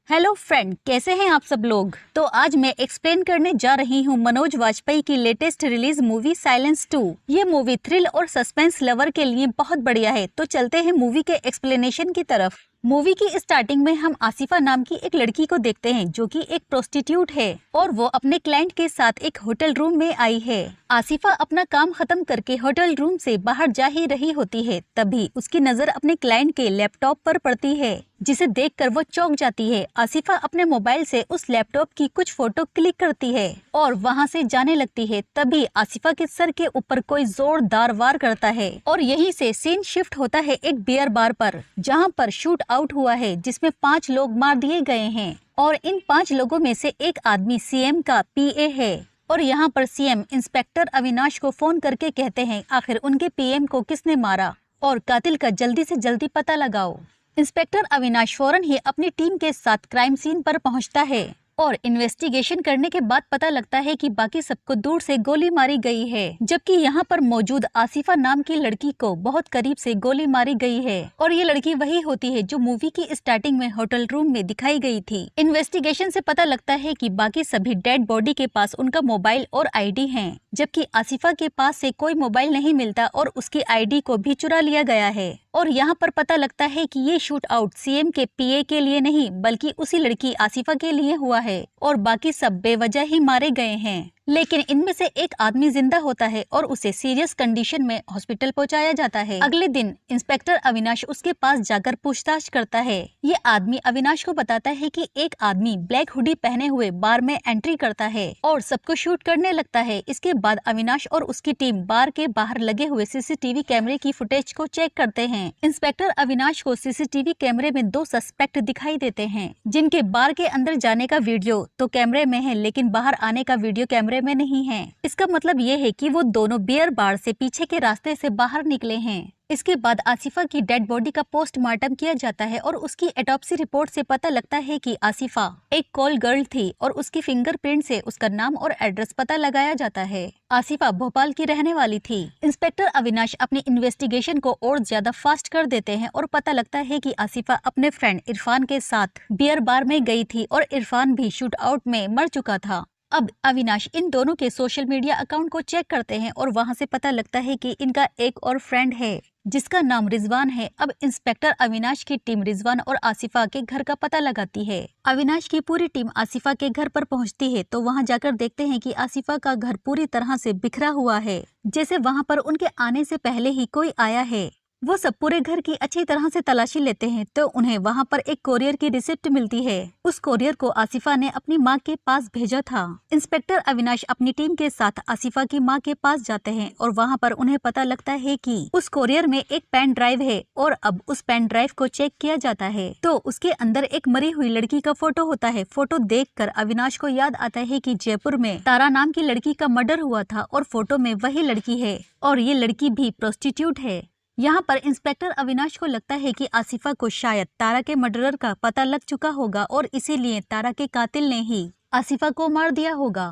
Hello friend, कैसे हैं आप सब लोग। तो आज मैं एक्सप्लेन करने जा रही हूँ मनोज वाजपेयी की लेटेस्ट रिलीज मूवी साइलेंस 2। ये मूवी थ्रिल और सस्पेंस लवर के लिए बहुत बढ़िया है। तो चलते हैं मूवी के एक्सप्लेनेशन की तरफ। मूवी की स्टार्टिंग में हम आसिफा नाम की एक लड़की को देखते हैं जो कि एक प्रोस्टिट्यूट है और वो अपने क्लाइंट के साथ एक होटल रूम में आई है। आसिफा अपना काम खत्म करके होटल रूम से बाहर जा ही रही होती है, तभी उसकी नजर अपने क्लाइंट के लैपटॉप पर पड़ती है, जिसे देखकर वो चौंक जाती है। आसिफा अपने मोबाइल से उस लैपटॉप की कुछ फोटो क्लिक करती है और वहां से जाने लगती है। तभी आसिफा के सर के ऊपर कोई जोरदार वार करता है और यहीं से सीन शिफ्ट होता है एक बियर बार पर, जहां पर शूट आउट हुआ है जिसमें 5 लोग मार दिए गए हैं और इन 5 लोगों में से एक आदमी सीएम का पीए है। और यहाँ पर सीएम इंस्पेक्टर अविनाश को फोन करके कहते हैं आखिर उनके पीएम को किसने मारा और कातिल का जल्दी से जल्दी पता लगाओ। इंस्पेक्टर अविनाश फौरन ही अपनी टीम के साथ क्राइम सीन पर पहुंचता है और इन्वेस्टिगेशन करने के बाद पता लगता है कि बाकी सबको दूर से गोली मारी गई है, जबकि यहाँ पर मौजूद आसिफा नाम की लड़की को बहुत करीब से गोली मारी गई है। और ये लड़की वही होती है जो मूवी की स्टार्टिंग में होटल रूम में दिखाई गई थी। इन्वेस्टिगेशन से पता लगता है कि बाकी सभी डेड बॉडी के पास उनका मोबाइल और आईडी हैं, जबकि आसिफा के पास से कोई मोबाइल नहीं मिलता और उसकी आईडी को भी चुरा लिया गया है। और यहाँ पर पता लगता है कि ये शूट आउट सीएम के पीए के लिए नहीं बल्कि उसी लड़की आसिफा के लिए हुआ है और बाकी सब बेवजह ही मारे गए हैं। लेकिन इनमें से एक आदमी जिंदा होता है और उसे सीरियस कंडीशन में हॉस्पिटल पहुंचाया जाता है। अगले दिन इंस्पेक्टर अविनाश उसके पास जाकर पूछताछ करता है। ये आदमी अविनाश को बताता है कि एक आदमी ब्लैक हुडी पहने हुए बार में एंट्री करता है और सबको शूट करने लगता है। इसके बाद अविनाश और उसकी टीम बार के बाहर लगे हुए सीसीटीवी कैमरे की फुटेज को चेक करते हैं। इंस्पेक्टर अविनाश को सीसीटीवी कैमरे में 2 सस्पेक्ट दिखाई देते हैं, जिनके बार के अंदर जाने का वीडियो तो कैमरे में है लेकिन बाहर आने का वीडियो कैमरे में नहीं है। इसका मतलब ये है कि वो दोनों बियर बार से पीछे के रास्ते से बाहर निकले हैं। इसके बाद आसिफा की डेड बॉडी का पोस्टमार्टम किया जाता है और उसकी ऑटोप्सी रिपोर्ट से पता लगता है कि आसिफा एक कॉल गर्ल थी और उसकी फिंगरप्रिंट से उसका नाम और एड्रेस पता लगाया जाता है। आसिफा भोपाल की रहने वाली थी। इंस्पेक्टर अविनाश अपनी इन्वेस्टिगेशन को और ज्यादा फास्ट कर देते हैं और पता लगता है कि आसिफा अपने फ्रेंड इरफान के साथ बियर बार में गई थी और इरफान भी शूट आउट में मर चुका था। अब अविनाश इन दोनों के सोशल मीडिया अकाउंट को चेक करते हैं और वहां से पता लगता है कि इनका एक और फ्रेंड है जिसका नाम रिजवान है। अब इंस्पेक्टर अविनाश की टीम रिजवान और आसिफा के घर का पता लगाती है। अविनाश की पूरी टीम आसिफा के घर पर पहुंचती है तो वहां जाकर देखते हैं कि आसिफा का घर पूरी तरह से बिखरा हुआ है, जैसे वहां पर उनके आने से पहले ही कोई आया है। वो सब पूरे घर की अच्छी तरह से तलाशी लेते हैं तो उन्हें वहाँ पर एक कोरियर की रिसिप्ट मिलती है। उस कोरियर को आसिफा ने अपनी माँ के पास भेजा था। इंस्पेक्टर अविनाश अपनी टीम के साथ आसिफा की माँ के पास जाते हैं और वहाँ पर उन्हें पता लगता है कि उस कोरियर में एक पेन ड्राइव है और अब उस पेन ड्राइव को चेक किया जाता है तो उसके अंदर एक मरी हुई लड़की का फोटो होता है। फोटो देखकर अविनाश को याद आता है कि जयपुर में तारा नाम की लड़की का मर्डर हुआ था और फोटो में वही लड़की है और ये लड़की भी प्रोस्टिट्यूट है। यहाँ पर इंस्पेक्टर अविनाश को लगता है कि आसिफा को शायद तारा के मर्डरर का पता लग चुका होगा और इसीलिए तारा के कातिल ने ही आसिफा को मार दिया होगा।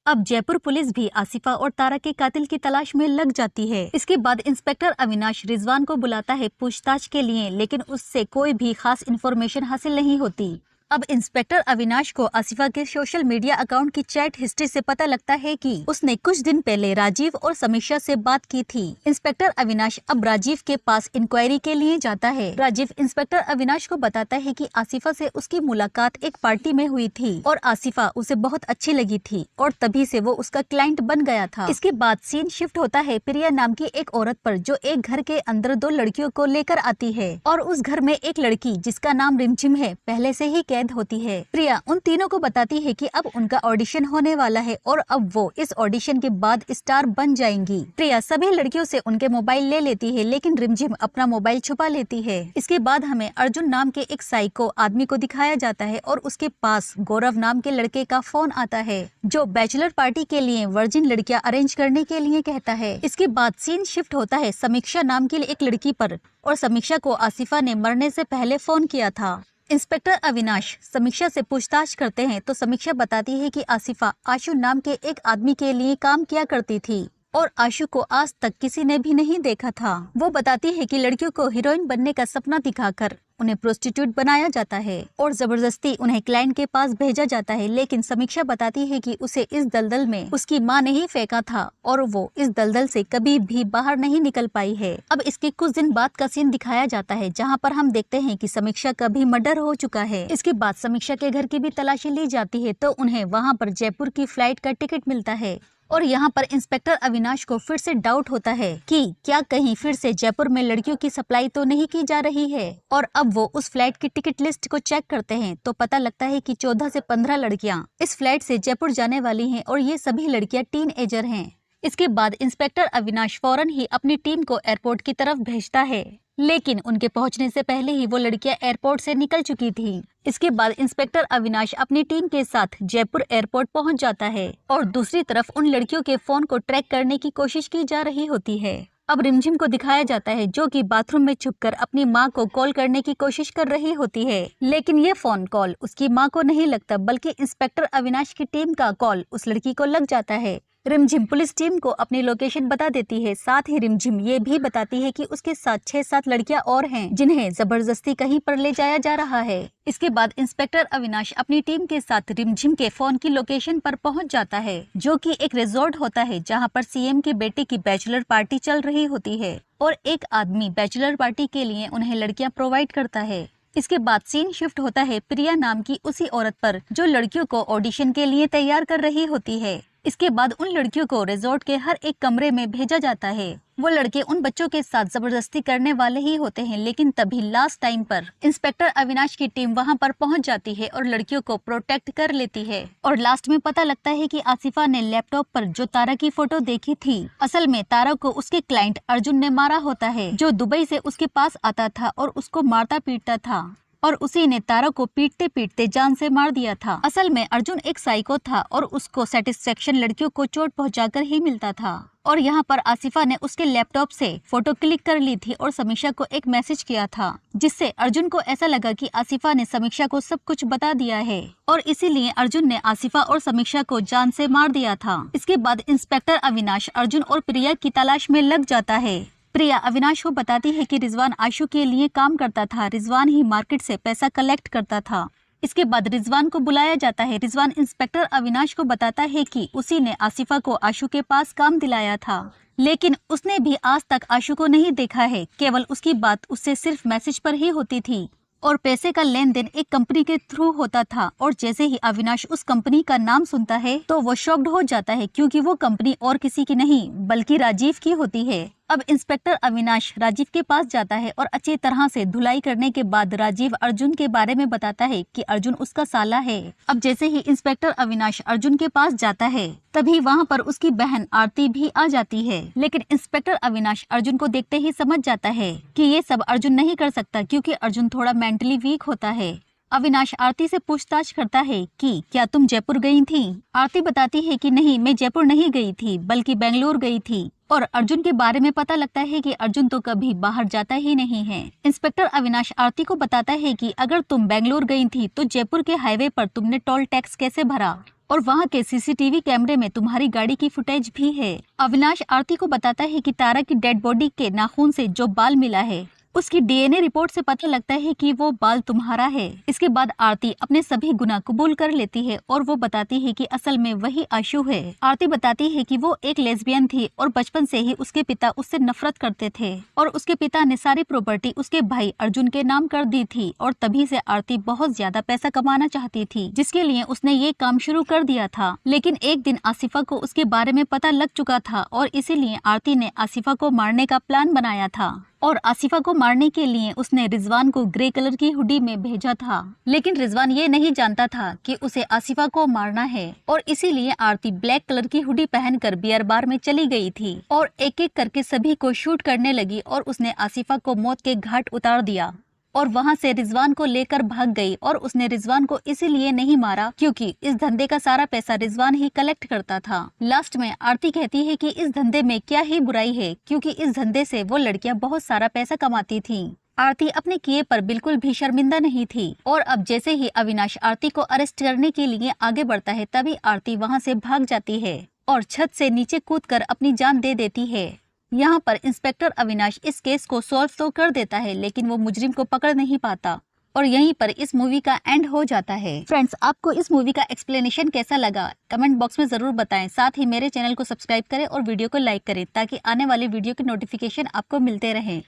अब जयपुर पुलिस भी आसिफा और तारा के कातिल की तलाश में लग जाती है। इसके बाद इंस्पेक्टर अविनाश रिजवान को बुलाता है पूछताछ के लिए, लेकिन उससे कोई भी खास इन्फॉर्मेशन हासिल नहीं होती। अब इंस्पेक्टर अविनाश को आसिफा के सोशल मीडिया अकाउंट की चैट हिस्ट्री से पता लगता है कि उसने कुछ दिन पहले राजीव और समीक्षा से बात की थी। इंस्पेक्टर अविनाश अब राजीव के पास इंक्वायरी के लिए जाता है। राजीव इंस्पेक्टर अविनाश को बताता है कि आसिफा से उसकी मुलाकात एक पार्टी में हुई थी और आसिफा उसे बहुत अच्छी लगी थी और तभी से वो उसका क्लाइंट बन गया था। इसके बाद सीन शिफ्ट होता है प्रिया नाम की एक औरत पर, जो एक घर के अंदर 2 लड़कियों को लेकर आती है और उस घर में एक लड़की जिसका नाम रिमझिम है पहले से ही कैद होती है। प्रिया उन तीनों को बताती है कि अब उनका ऑडिशन होने वाला है और अब वो इस ऑडिशन के बाद स्टार बन जाएंगी। प्रिया सभी लड़कियों से उनके मोबाइल ले लेती है लेकिन रिमझिम अपना मोबाइल छुपा लेती है। इसके बाद हमें अर्जुन नाम के एक साइको आदमी को दिखाया जाता है और उसके पास गौरव नाम के लड़के का फोन आता है जो बैचलर पार्टी के लिए वर्जिन लड़कियां अरेंज करने के लिए कहता है। इसके बाद सीन शिफ्ट होता है समीक्षा नाम की एक लड़की पर और समीक्षा को आसिफा ने मरने से पहले फोन किया था। इंस्पेक्टर अविनाश समीक्षा से पूछताछ करते हैं तो समीक्षा बताती है कि आसिफा आशु नाम के एक आदमी के लिए काम किया करती थी और आशु को आज तक किसी ने भी नहीं देखा था। वो बताती है कि लड़कियों को हीरोइन बनने का सपना दिखाकर उन्हें प्रोस्टिट्यूट बनाया जाता है और जबरदस्ती उन्हें क्लाइंट के पास भेजा जाता है। लेकिन समीक्षा बताती है कि उसे इस दलदल में उसकी माँ ने ही फेंका था और वो इस दलदल से कभी भी बाहर नहीं निकल पाई है। अब इसके कुछ दिन बाद का सीन दिखाया जाता है जहाँ पर हम देखते हैं कि समीक्षा का भी मर्डर हो चुका है। इसके बाद समीक्षा के घर की भी तलाशी ली जाती है तो उन्हें वहाँ पर जयपुर की फ्लाइट का टिकट मिलता है और यहाँ पर इंस्पेक्टर अविनाश को फिर से डाउट होता है कि क्या कहीं फिर से जयपुर में लड़कियों की सप्लाई तो नहीं की जा रही है। और अब वो उस फ्लाइट की टिकट लिस्ट को चेक करते हैं तो पता लगता है कि 14 से 15 लड़कियां इस फ्लाइट से जयपुर जाने वाली हैं और ये सभी लड़कियां टीन एजर हैं। इसके बाद इंस्पेक्टर अविनाश फौरन ही अपनी टीम को एयरपोर्ट की तरफ भेजता है, लेकिन उनके पहुंचने से पहले ही वो लड़कियां एयरपोर्ट से निकल चुकी थीं। इसके बाद इंस्पेक्टर अविनाश अपनी टीम के साथ जयपुर एयरपोर्ट पहुंच जाता है और दूसरी तरफ उन लड़कियों के फोन को ट्रैक करने की कोशिश की जा रही होती है। अब रिमझिम को दिखाया जाता है जो कि बाथरूम में छुपकर अपनी मां को कॉल करने की कोशिश कर रही होती है, लेकिन ये फोन कॉल उसकी मां को नहीं लगता बल्कि इंस्पेक्टर अविनाश की टीम का कॉल उस लड़की को लग जाता है। रिमझिम पुलिस टीम को अपनी लोकेशन बता देती है। साथ ही रिमझिम ये भी बताती है कि उसके साथ 6-7 लड़कियां और हैं जिन्हें जबरदस्ती कहीं पर ले जाया जा रहा है। इसके बाद इंस्पेक्टर अविनाश अपनी टीम के साथ रिमझिम के फोन की लोकेशन पर पहुंच जाता है जो कि एक रिजॉर्ट होता है जहां पर सीएम के बेटे की बैचलर पार्टी चल रही होती है और एक आदमी बैचलर पार्टी के लिए उन्हें लड़कियां प्रोवाइड करता है। इसके बाद सीन शिफ्ट होता है प्रिया नाम की उसी औरत पर जो लड़कियों को ऑडिशन के लिए तैयार कर रही होती है। इसके बाद उन लड़कियों को रिजॉर्ट के हर एक कमरे में भेजा जाता है। वो लड़के उन बच्चों के साथ जबरदस्ती करने वाले ही होते हैं, लेकिन तभी लास्ट टाइम पर इंस्पेक्टर अविनाश की टीम वहां पर पहुंच जाती है और लड़कियों को प्रोटेक्ट कर लेती है। और लास्ट में पता लगता है कि आसिफा ने लैपटॉप पर जो तारा की फोटो देखी थी, असल में तारा को उसके क्लाइंट अर्जुन ने मारा होता है जो दुबई से उसके पास आता था और उसको मारता पीटता था और उसी ने तारा को पीटते पीटते जान से मार दिया था। असल में अर्जुन एक साइको था और उसको सेटिस्फेक्शन लड़कियों को चोट पहुंचाकर ही मिलता था। और यहाँ पर आसिफा ने उसके लैपटॉप से फोटो क्लिक कर ली थी और समीक्षा को एक मैसेज किया था, जिससे अर्जुन को ऐसा लगा कि आसिफा ने समीक्षा को सब कुछ बता दिया है और इसीलिए अर्जुन ने आसिफा और समीक्षा को जान से मार दिया था। इसके बाद इंस्पेक्टर अविनाश अर्जुन और प्रिया की तलाश में लग जाता है। प्रिया अविनाश को बताती है कि रिजवान आशु के लिए काम करता था, रिजवान ही मार्केट से पैसा कलेक्ट करता था। इसके बाद रिजवान को बुलाया जाता है। रिजवान इंस्पेक्टर अविनाश को बताता है कि उसी ने आसिफा को आशु के पास काम दिलाया था, लेकिन उसने भी आज तक आशु को नहीं देखा है, केवल उसकी बात उससे सिर्फ मैसेज पर ही होती थी और पैसे का लेन देन एक कंपनी के थ्रू होता था। और जैसे ही अविनाश उस कंपनी का नाम सुनता है तो वो शॉक्ड हो जाता है क्योंकि वो कंपनी और किसी की नहीं बल्कि राजीव की होती है। अब इंस्पेक्टर अविनाश राजीव के पास जाता है और अच्छी तरह से धुलाई करने के बाद राजीव अर्जुन के बारे में बताता है कि अर्जुन उसका साला है। अब जैसे ही इंस्पेक्टर अविनाश अर्जुन के पास जाता है तभी वहाँ पर उसकी बहन आरती भी आ जाती है, लेकिन इंस्पेक्टर अविनाश अर्जुन को देखते ही समझ जाता है कि ये सब अर्जुन नहीं कर सकता क्योंकि अर्जुन थोड़ा मेंटली वीक होता है। अविनाश आरती से पूछताछ करता है कि क्या तुम जयपुर गई थी? आरती बताती है कि नहीं, मैं जयपुर नहीं गई थी बल्कि बेंगलुरु गई थी। और अर्जुन के बारे में पता लगता है कि अर्जुन तो कभी बाहर जाता ही नहीं है। इंस्पेक्टर अविनाश आरती को बताता है कि अगर तुम बेंगलुरु गई थी तो जयपुर के हाईवे पर तुमने टोल टैक्स कैसे भरा और वहाँ के सीसीटीवी कैमरे में तुम्हारी गाड़ी की फुटेज भी है। अविनाश आरती को बताता है कि तारा की डेड बॉडी के नाखून से जो बाल मिला है उसकी डीएनए रिपोर्ट से पता लगता है कि वो बाल तुम्हारा है। इसके बाद आरती अपने सभी गुनाह कबूल कर लेती है और वो बताती है कि असल में वही आशु है। आरती बताती है कि वो एक लेस्बियन थी और बचपन से ही उसके पिता उससे नफरत करते थे और उसके पिता ने सारी प्रॉपर्टी उसके भाई अर्जुन के नाम कर दी थी और तभी से आरती बहुत ज्यादा पैसा कमाना चाहती थी, जिसके लिए उसने ये काम शुरू कर दिया था। लेकिन एक दिन आसिफा को उसके बारे में पता लग चुका था और इसीलिए आरती ने आसिफा को मारने का प्लान बनाया था और आसिफा को मारने के लिए उसने रिजवान को ग्रे कलर की हुडी में भेजा था। लेकिन रिजवान ये नहीं जानता था कि उसे आसिफा को मारना है और इसीलिए आरती ब्लैक कलर की हुडी पहनकर बियर बार में चली गई थी और एक एक करके सभी को शूट करने लगी और उसने आसिफा को मौत के घाट उतार दिया और वहाँ से रिजवान को लेकर भाग गई। और उसने रिजवान को इसीलिए नहीं मारा क्योंकि इस धंधे का सारा पैसा रिजवान ही कलेक्ट करता था। लास्ट में आरती कहती है कि इस धंधे में क्या ही बुराई है क्योंकि इस धंधे से वो लड़कियां बहुत सारा पैसा कमाती थीं। आरती अपने किए पर बिल्कुल भी शर्मिंदा नहीं थी और अब जैसे ही अविनाश आरती को अरेस्ट करने के लिए आगे बढ़ता है तभी आरती वहाँ से भाग जाती है और छत से नीचे कूदकर अपनी जान दे देती है। यहाँ पर इंस्पेक्टर अविनाश इस केस को सॉल्व तो कर देता है, लेकिन वो मुजरिम को पकड़ नहीं पाता और यहीं पर इस मूवी का एंड हो जाता है। फ्रेंड्स, आपको इस मूवी का एक्सप्लेनेशन कैसा लगा कमेंट बॉक्स में जरूर बताएं। साथ ही मेरे चैनल को सब्सक्राइब करें और वीडियो को लाइक करें ताकि आने वाली वीडियो के नोटिफिकेशन आपको मिलते रहें।